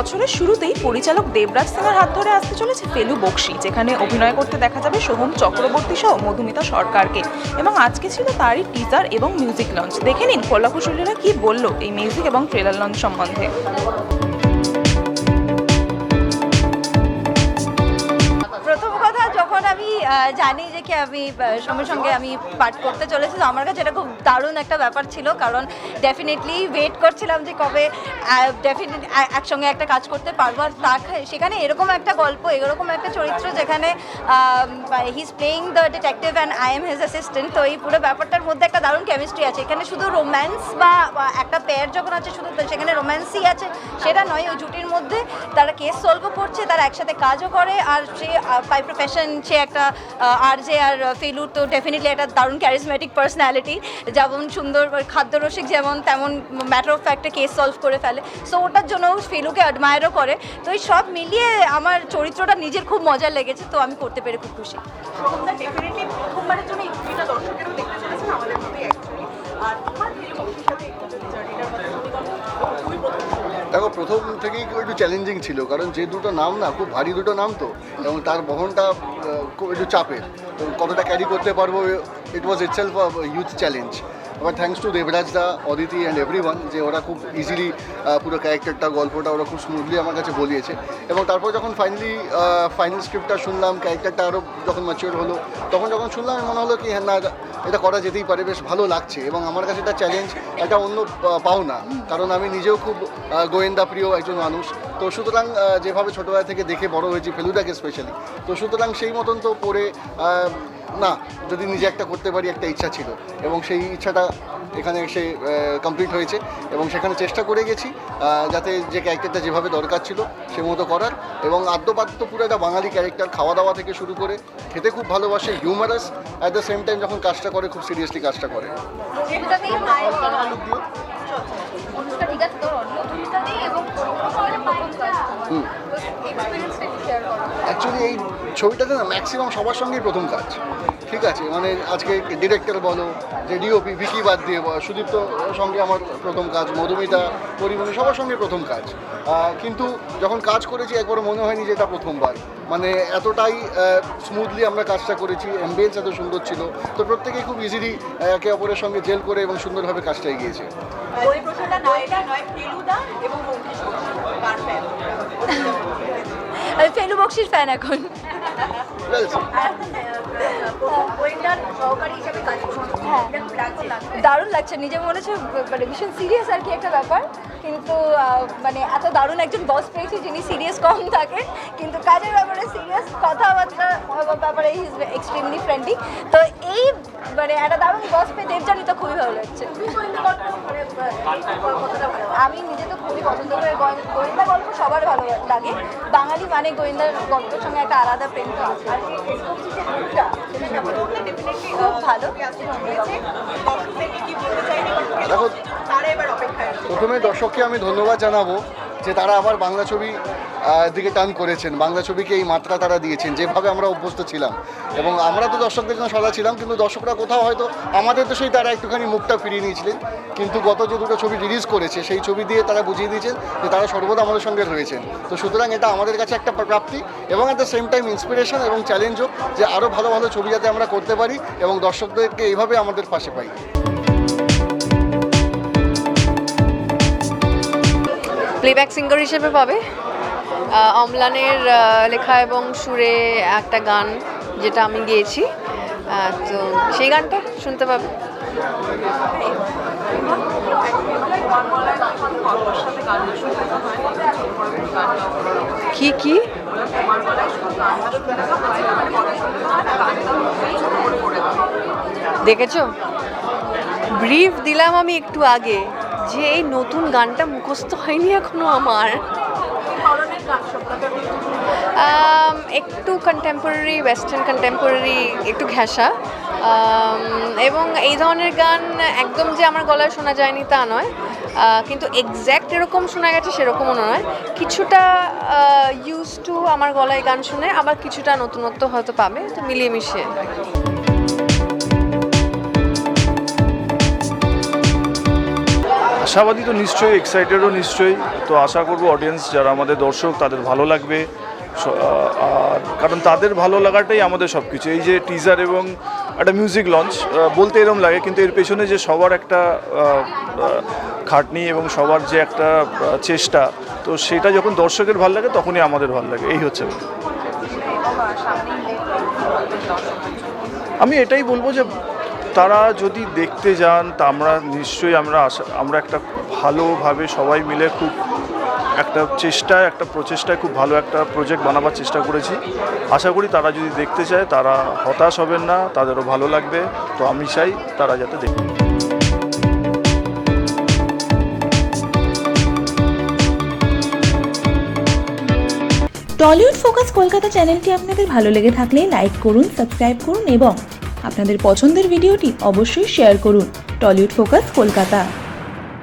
বছরের শুরুতেই পরিচালক দেবরাজ সিংয়ের হাত ধরে আসতে চলেছে ফেলু বক্সি, যেখানে অভিনয় করতে দেখা যাবে সোহম চক্রবর্তী সহ মধুমিতা সরকারকে। এবং আজকে ছিল তারই টিজার এবং মিউজিক লঞ্চ। দেখে নিন কলাকুশলীরা কি বলল এই মিউজিক এবং ট্রেলার লঞ্চ সম্বন্ধে। প্রথম কথা, যখন আমি জানি যে কি আমি সঙ্গে সঙ্গে আমি পাঠ করতে চলেছি, তো আমার কাছে এটা খুব দারুণ একটা ব্যাপার ছিল। কারণ ডেফিনেটলি ওয়েট করছিলাম যে কবে ডেফিনেটলি একসঙ্গে একটা কাজ করতে পারবো। আর সেখানে এরকম একটা গল্প, এরকম একটা চরিত্র যেখানে he is playing the detective and I am his assistant. তো এই পুরো ব্যাপারটার মধ্যে একটা দারুণ কেমিস্ট্রি আছে। এখানে শুধু রোম্যান্স বা একটা পেয়ার যখন আছে শুধু সেখানে রোম্যান্সই আছে সেটা নয়। ওই জুটির মধ্যে তারা কেস সলভও করছে, তারা একসাথে কাজও করে। আর সে বাই প্রফেশন সে একটা আরজে, আর ফেলু তো ডেফিনেটলি একটা দারুণ ক্যারিজমেটিক পার্সোনালিটি। যেমন সুন্দর খাদ্যরসিক, যেমন তেমন ম্যাটার অফ ফ্যাক্টে কেস সলভ করে ফেলে। সো ওটার জন্য ফেলুকে অ্যাডমায়ারও করে। তো এই সব মিলিয়ে আমার চরিত্রটা নিজের খুব মজা লেগেছে, তো আমি করতে পেরে খুব খুশি। দেখো, প্রথম থেকেই একটু চ্যালেঞ্জিং ছিল, কারণ যে দুটো নাম না খুব ভারী দুটো নাম, তো এবং তার বহনটা খুব একটু চাপের। তো কতটা ক্যারি করতে পারবো, it was itself a huge challenge. আবার thanks to Debraj da, Aditi and everyone, যে ওরা খুব ইজিলি পুরো ক্যারেক্টারটা, গল্পটা ওরা খুব স্মুথলি আমার কাছে বলিয়েছে। এবং তারপর যখন ফাইনাল স্ক্রিপ্টটা শুনলাম, ক্যারেক্টারটা আরও যখন ম্যাচিওর হলো, তখন যখন শুনলাম মনে হলো কি হ্যাঁ, না এটা করা যেতেই পারে, বেশ ভালো লাগছে। এবং আমার কাছে এটা চ্যালেঞ্জ, একটা অন্য পাওনা, কারণ আমি নিজেও খুব গোয়েন্দা প্রিয় একজন মানুষ। তো সুতরাং যেভাবে ছোটোবেলা থেকে দেখে বড় হয়েছি ফেলুদাকে স্পেশালি, তো সুতরাং সেই মতন তো পড়ে না, যদি নিজে একটা করতে পারি একটা ইচ্ছা ছিল, এবং সেই ইচ্ছাটা এখানে এসে কমপ্লিট হয়েছে। এবং সেখানে চেষ্টা করে গেছি যাতে যে ক্যারেক্টারটা যেভাবে দরকার ছিল সে মতো করার। এবং আদ্যপাদ্য পুরো একটা বাঙালি ক্যারেক্টার, খাওয়া দাওয়া থেকে শুরু করে, খেতে খুব ভালোবাসে, humorous, at the same time যখন কাজটা করে খুব সিরিয়াসলি কাজটা করে। অ্যাকচুয়ালি এই ছবিটাতে না ম্যাক্সিমাম সবার সঙ্গেই প্রথম কাজ, ঠিক আছে। মানে আজকে ডিরেক্টর বলো, যে ডিওপি ভিকি বাদ দিয়ে, সুদীপ্ত সঙ্গে আমার প্রথম কাজ, মধুমিতা, পরিমণি, সবার সঙ্গে প্রথম কাজ। কিন্তু যখন কাজ করেছি একবারও মনে হয়নি যে এটা প্রথমবার। মানে এতটাই স্মুথলি আমরা কাজটা করেছি, অ্যাম্বিয়েন্স এত সুন্দর ছিল, তো প্রত্যেকেই খুব ইজিলি একে অপরের সঙ্গে জেল করে এবং সুন্দরভাবে কাজটা এগিয়েছে। আমি ফেলু বক্সির ফ্যান এখন। দারুণ লাগছে, নিজে মনে হচ্ছে মানে ভীষণ সিরিয়াস আর কি একটা ব্যাপার, কিন্তু মানে এত দারুণ একজন বস পেয়েছি যিনি সিরিয়াস কম থাকে কিন্তু কাজের ব্যাপারে সিরিয়াস, কথাবার্তা ব্যাপারে হি ইজ এক্সট্রিমলি ফ্রেন্ডলি। তো এই মানে একটা দারুণ বস পেয়ে দেবযানী তো খুবই ভালো লাগছে। আমি নিজে তো খুবই পছন্দ করি গোয়েন্দা গল্প, সবার ভালো লাগে। বাঙালি মানে গোয়েন্দার গল্পের সঙ্গে একটা আলাদা প্রেম তো আছে। খুব ভালো। দেখো, প্রথমে দর্শককে আমি ধন্যবাদ জানাবো যে তারা আবার বাংলা ছবি দিকে টার্ন করেছেন, বাংলা ছবিকে এই মাত্রা তারা দিয়েছেন যেভাবে আমরা অভ্যস্ত ছিলাম। এবং আমরা তো দর্শকদের জন্য সদা ছিলাম, কিন্তু দর্শকরা কোথাও হয়তো আমাদের দেশেই তারা একটুখানি মুখটা ফিরিয়ে নিয়েছিলেন। কিন্তু গত যে দুটো ছবি রিলিজ করেছে সেই ছবি দিয়ে তারা বুঝিয়ে দিয়েছেন যে তারা সর্বদা আমাদের সঙ্গে রয়েছেন। তো সুতরাং এটা আমাদের কাছে একটা প্রাপ্তি, এবং at the same time inspiration এবং চ্যালেঞ্জও, যে আরও ভালো ভালো ছবি যাতে আমরা করতে পারি এবং দর্শকদেরকে এইভাবে আমাদের পাশে পাই। প্লেব্যাক সিঙ্গার হিসেবে পাবে অম্লানের লেখা এবং সুরে একটা গান যেটা আমি গেয়েছি, তো সেই গানটা শুনতে পাবে। কি কি দেখেছো? ব্রিফ দিলাম আমি একটু আগে যে এই নতুন গানটা মুখস্থ হয়নি এখনো আমার। একটু কন্টেম্পোরারি, ওয়েস্টার্ন কন্টেম্পোরারি, একটু ঘেঁষা, এবং এই ধরনের গান একদম যে আমার গলায় শোনা যায়নি তা নয়, কিন্তু এক্স্যাক্ট এরকম শোনা গেছে সেরকমও নয়। কিছুটা ইউজ টু আমার গলায় গান শুনে, আবার কিছুটা নতুনত্ব হয়তো পাবে, তো মিলিয়ে মিশিয়ে। আশাবাদী তো নিশ্চয়ই, এক্সাইটেডও নিশ্চয়ই। তো আশা করব অডিয়েন্স যারা আমাদের দর্শক তাদের ভালো লাগবে, আর কারণ তাদের ভালো লাগাটাই আমাদের সব কিছু। এই যে টিজার এবং একটা মিউজিক লঞ্চ বলতে এরকম লাগে, কিন্তু এর পেছনে যে সবার একটা খাটনি এবং সবার যে একটা চেষ্টা, তো সেটা যখন দর্শকের ভালো লাগে তখনই আমাদের ভালো লাগে, এই হচ্ছে। আমি এটাই বলবো যে তারা যদি দেখতে যান তা আমরা নিশ্চয়ই আমরা একটা ভালোভাবে সবাই মিলে খুব একটা প্রচেষ্টায় খুব ভালো একটা প্রজেক্ট বানাবার চেষ্টা করেছি। আশা করি তারা যদি দেখতে চায় তারা হতাশ হবেন না, তাদেরও ভালো লাগবে। তো আমি চাই তারা যাতে দেখে। টলিউড ফোকাস কলকাতা চ্যানেলটি আপনাদের ভালো লেগে থাকলে লাইক করুন, সাবস্ক্রাইব করুন এবং আপনাদের পছন্দের ভিডিওটি অবশ্যই শেয়ার করুন। Tollywood focus Kolkata.